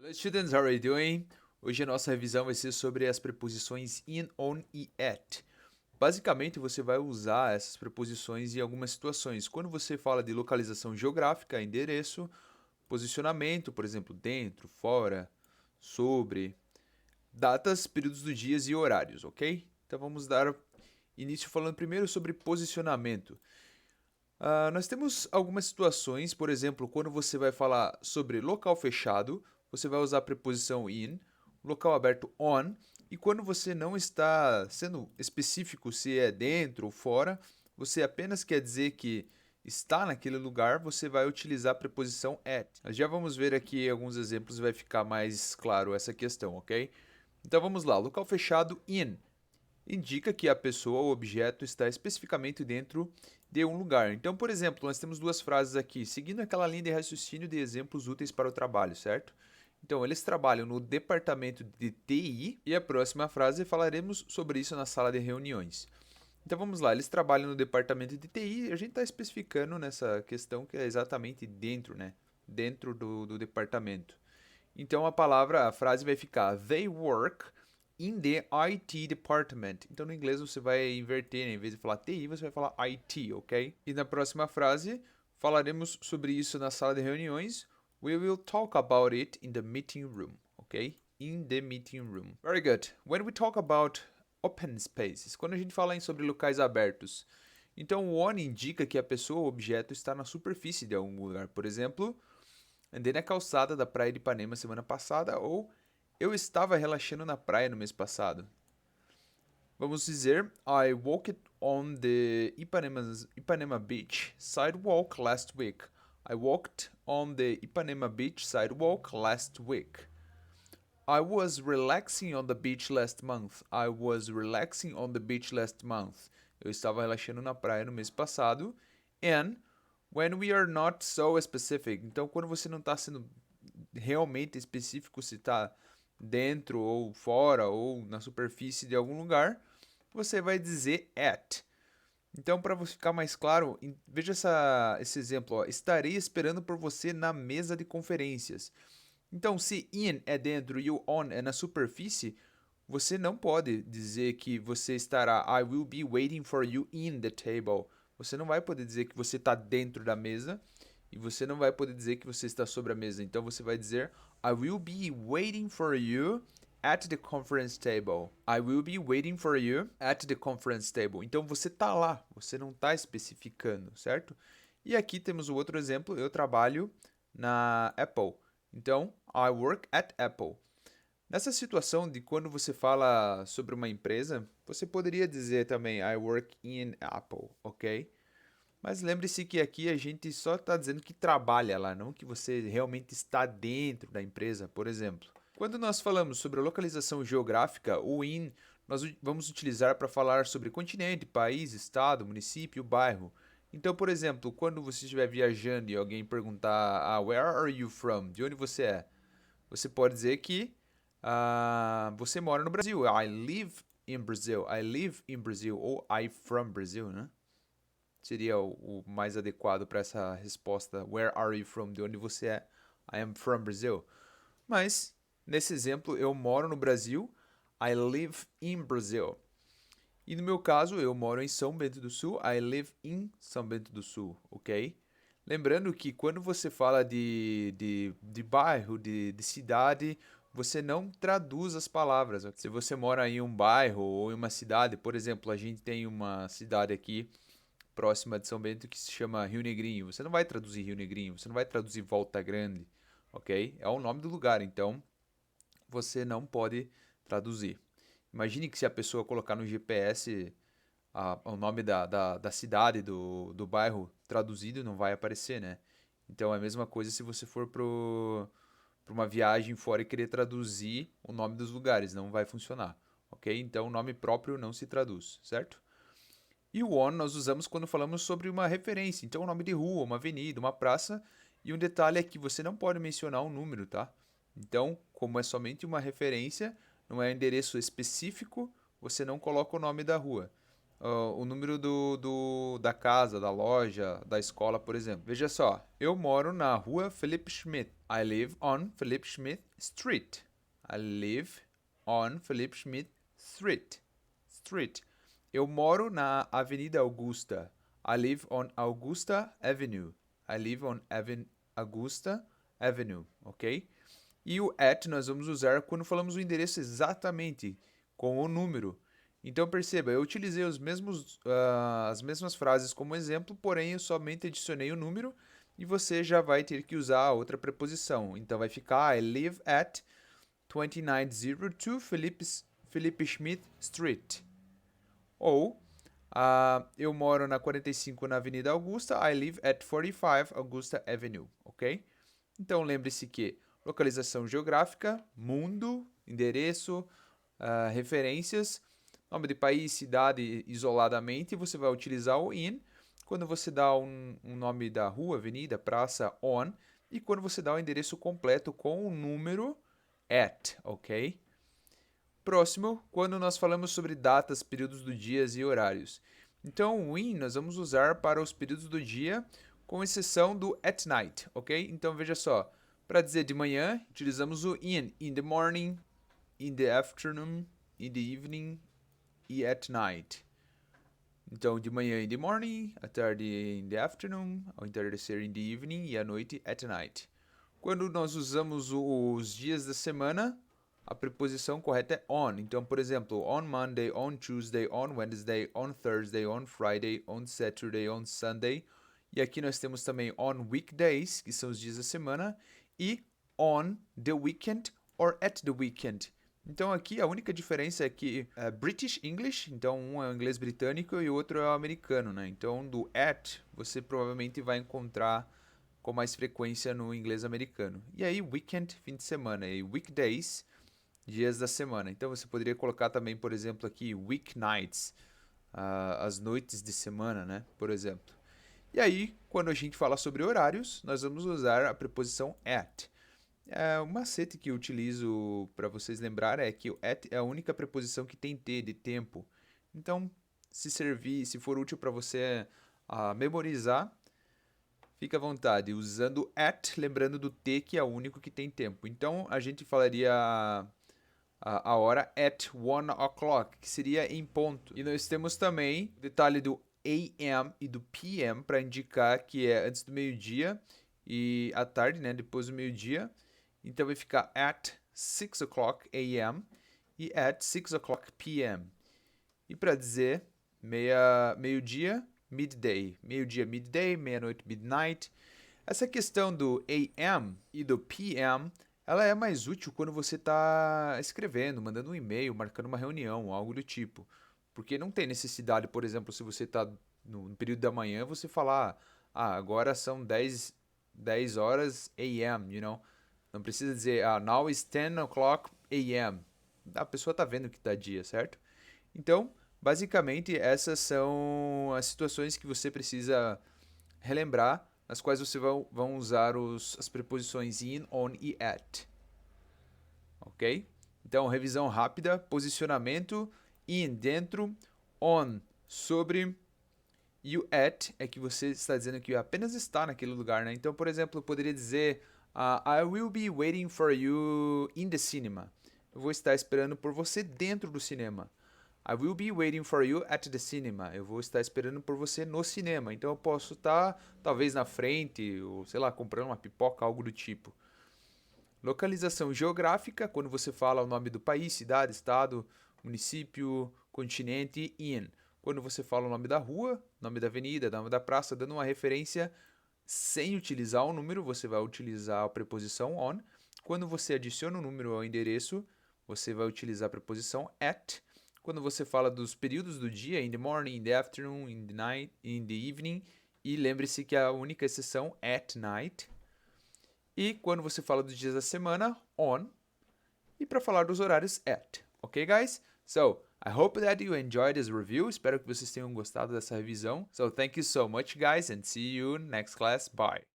Hello students, how are you doing? Hoje a nossa revisão vai ser sobre as preposições in, on e at. Basicamente, você vai usar essas preposições em algumas situações. Quando você fala de localização geográfica, endereço, posicionamento, por exemplo, dentro, fora, sobre, datas, períodos do dias e horários, ok? Então vamos dar início falando primeiro sobre posicionamento. Nós temos algumas situações, por exemplo, quando você vai falar sobre local fechado, você vai usar a preposição in, local aberto on, e quando você não está sendo específico se é dentro ou fora, você apenas quer dizer que está naquele lugar, você vai utilizar a preposição at. Nós já vamos ver aqui alguns exemplos e vai ficar mais claro essa questão, ok? Então vamos lá, local fechado in indica que a pessoa ou objeto está especificamente dentro de um lugar. Então, por exemplo, nós temos duas frases aqui, seguindo aquela linha de raciocínio de exemplos úteis para o trabalho, certo? Então, eles trabalham no departamento de TI e a próxima frase falaremos sobre isso na sala de reuniões. Então vamos lá, eles trabalham no departamento de TI e a gente está especificando nessa questão que é exatamente dentro, né? Dentro do departamento. Então a frase vai ficar They work in the IT department. Então no inglês você vai inverter, né? Em vez de falar TI, você vai falar IT, ok? E na próxima frase falaremos sobre isso na sala de reuniões. We will talk about it in the meeting room, ok? In the meeting room. Very good. When we talk about open spaces, quando a gente fala sobre locais abertos, então o on indica que a pessoa ou objeto está na superfície de algum lugar. Por exemplo, andei na calçada da praia de Ipanema semana passada ou eu estava relaxando na praia no mês passado. Vamos dizer, I walked on the Ipanema Beach sidewalk last week. I walked on the Ipanema Beach sidewalk last week. I was relaxing on the beach last month. I was relaxing on the beach last month. Eu estava relaxando na praia no mês passado. And when we are not so specific. Então, quando você não está sendo realmente específico se está dentro ou fora ou na superfície de algum lugar, você vai dizer at. Então, para ficar mais claro, veja esse exemplo. Ó. Estarei esperando por você na mesa de conferências. Então, se in é dentro e o on é na superfície, você não pode dizer que você estará I will be waiting for you in the table. Você não vai poder dizer que você está dentro da mesa e você não vai poder dizer que você está sobre a mesa. Então você vai dizer I will be waiting for you at the conference table. I will be waiting for you at the conference table. Então você está lá, você não está especificando, certo? E aqui temos o outro exemplo. Eu trabalho na Apple. Então, I work at Apple. Nessa situação de quando você fala sobre uma empresa, você poderia dizer também I work in Apple, ok? Mas lembre-se que aqui a gente só está dizendo que trabalha lá, não que você realmente está dentro da empresa, por exemplo. Quando nós falamos sobre a localização geográfica, o in nós vamos utilizar para falar sobre continente, país, estado, município, bairro. Então, por exemplo, quando você estiver viajando e alguém perguntar Where are you from? De onde você é? Você pode dizer que você mora no Brasil. I live in Brazil. I live in Brazil. Ou I from Brazil, né? Seria o mais adequado para essa resposta. Where are you from? De onde você é? I am from Brazil. Mas, nesse exemplo, eu moro no Brasil. I live in Brazil. E no meu caso, eu moro em São Bento do Sul. I live in São Bento do Sul, ok? Lembrando que quando você fala de bairro, de cidade, você não traduz as palavras. Se você mora em um bairro ou em uma cidade, por exemplo, a gente tem uma cidade aqui próxima de São Bento que se chama Rio Negrinho. Você não vai traduzir Rio Negrinho, você não vai traduzir Volta Grande, ok? É o nome do lugar, então você não pode traduzir. Imagine que se a pessoa colocar no GPS o nome da cidade, do bairro traduzido, não vai aparecer, né? Então é a mesma coisa se você for para uma viagem fora e querer traduzir o nome dos lugares, não vai funcionar, ok? Então o nome próprio não se traduz, certo? E o on nós usamos quando falamos sobre uma referência, então o nome de rua, uma avenida, uma praça, e um detalhe é que você não pode mencionar um número, tá? Então, como é somente uma referência, não é um endereço específico, você não coloca o nome da rua. o número da casa, da loja, da escola, por exemplo. Veja só, eu moro na rua Philip Schmidt. I live on Philip Schmidt Street. I live on Philip Schmidt Street. Eu moro na Avenida Augusta. I live on Augusta Avenue. I live on Augusta Avenue, ok? E o at nós vamos usar quando falamos o endereço exatamente, com o número. Então perceba, eu utilizei as mesmas frases como exemplo, porém eu somente adicionei o número e você já vai ter que usar a outra preposição. Então vai ficar I live at 2902 Philip Schmidt Street. Ou eu moro na 45 na Avenida Augusta, I live at 45 Augusta Avenue, ok? Então lembre-se que localização geográfica, mundo, endereço, referências, nome de país, cidade isoladamente, você vai utilizar o in. Quando você dá um nome da rua, avenida, praça, on. E quando você dá o endereço completo com o número at, ok? Próximo, quando nós falamos sobre datas, períodos do dia e horários. Então, o in nós vamos usar para os períodos do dia, com exceção do at night, ok? Então, veja só, para dizer de manhã, utilizamos o in the morning, in the afternoon, in the evening e at night. Então, de manhã in the morning, à tarde in the afternoon, ao entardecer in the evening e à noite at night. Quando nós usamos os dias da semana, a preposição correta é on. Então, por exemplo, on Monday, on Tuesday, on Wednesday, on Thursday, on Friday, on Saturday, on Sunday. E aqui nós temos também on weekdays, que são os dias da semana, e on the weekend or at the weekend. Então aqui a única diferença é que é British English, então um é o inglês britânico e o outro é o americano, né? Então do at você provavelmente vai encontrar com mais frequência no inglês americano. E aí weekend, fim de semana, e weekdays, dias da semana. Então você poderia colocar também, por exemplo, aqui weeknights, as noites de semana, né? Por exemplo. E aí, quando a gente fala sobre horários, nós vamos usar a preposição at. O macete que eu utilizo para vocês lembrarem é que o at é a única preposição que tem T de tempo. Então, se for útil para você memorizar, fica à vontade, usando at, lembrando do T, que é o único que tem tempo. Então, a gente falaria a hora at 1 o'clock, que seria em ponto. E nós temos também o detalhe do AM e do PM para indicar que é antes do meio-dia e à tarde, né, depois do meio-dia. Então vai ficar at 6 o'clock AM e at 6 o'clock PM. E para dizer meio-dia, midday. Meio-dia, midday, meia-noite, midnight. Essa questão do AM e do PM, ela é mais útil quando você está escrevendo, mandando um e-mail, marcando uma reunião, algo do tipo. Porque não tem necessidade, por exemplo, se você está no período da manhã, você falar, agora são 10 horas AM, you know? Não precisa dizer, now is 10 o'clock AM. A pessoa está vendo que está dia, certo? Então, basicamente, essas são as situações que você precisa relembrar, nas quais você vão usar as preposições in, on e at. Ok? Então, revisão rápida, posicionamento, in, dentro, on, sobre, e o at é que você está dizendo que apenas está naquele lugar, né? Então, por exemplo, eu poderia dizer I will be waiting for you in the cinema. Eu vou estar esperando por você dentro do cinema. I will be waiting for you at the cinema. Eu vou estar esperando por você no cinema. Então eu posso estar talvez na frente, ou sei lá, comprando uma pipoca, algo do tipo. Localização geográfica, quando você fala o nome do país, cidade, estado, município, continente, in. Quando você fala o nome da rua, nome da avenida, nome da praça, dando uma referência sem utilizar o número, você vai utilizar a preposição on. Quando você adiciona o número ao endereço, você vai utilizar a preposição at. Quando você fala dos períodos do dia, in the morning, in the afternoon, in the night, in the evening, e lembre-se que a única exceção at night. E quando você fala dos dias da semana, on. E para falar dos horários, at. Ok, guys? So, I hope that you enjoyed this review. Espero que vocês tenham gostado dessa revisão. So, thank you so much, guys, and see you next class. Bye.